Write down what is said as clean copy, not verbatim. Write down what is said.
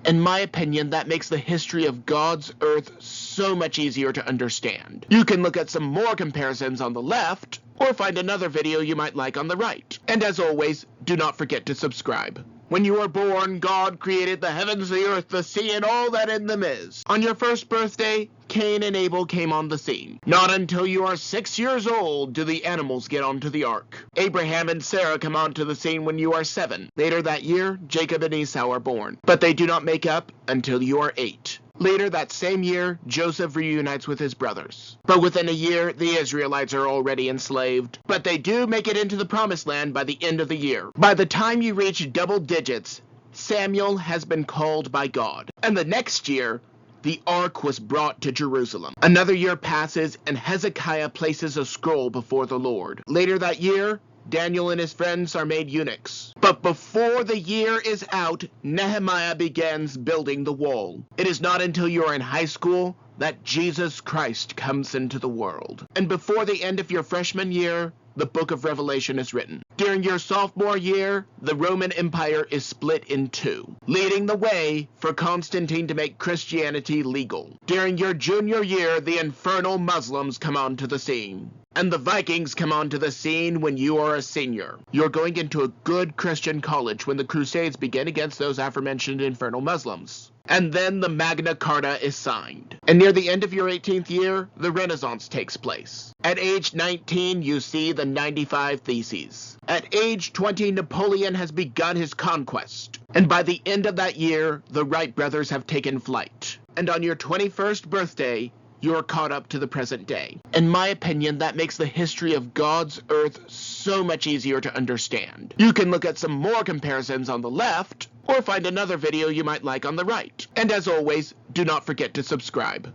In my opinion, that makes the history of God's earth so much easier to understand. You can look at some more comparisons on the left, or find another video you might like on the right. And as always, do not forget to subscribe. When you were born, God created the heavens, the earth, the sea, and all that in them is. On your first birthday, Cain and Abel came on the scene. Not until you are 6 years old do the animals get onto the ark. Abraham and Sarah come onto the scene when you are 7. Later that year, Jacob and Esau are born. But they do not make up until you are 8. Later that same year, Joseph reunites with his brothers. But within a year, the Israelites are already enslaved. But they do make it into the promised land by the end of the year. By the time you reach double digits, Samuel has been called by God. And the next year, the ark was brought to Jerusalem. Another year passes, and Hezekiah places a scroll before the Lord. Later that year, Daniel and his friends are made eunuchs. But before the year is out, Nehemiah begins building the wall. It is not until you are in high school that Jesus Christ comes into the world. And before the end of your freshman year, the book of Revelation is written. During your sophomore year, the Roman Empire is split in two, leading the way for Constantine to make Christianity legal. During your junior year, the infernal Muslims come onto the scene. And the Vikings come onto the scene when you are a senior. You're going into a good Christian college when the Crusades begin against those aforementioned infernal Muslims. And then the Magna Carta is signed. And near the end of your 18th year, the Renaissance takes place. At age 19, you see the 95 Theses. At age 20, Napoleon has begun his conquest. And by the end of that year, the Wright brothers have taken flight. And on your 21st birthday, you're caught up to the present day. In my opinion, that makes the history of God's earth so much easier to understand. You can look at some more comparisons on the left, or find another video you might like on the right. And as always, do not forget to subscribe.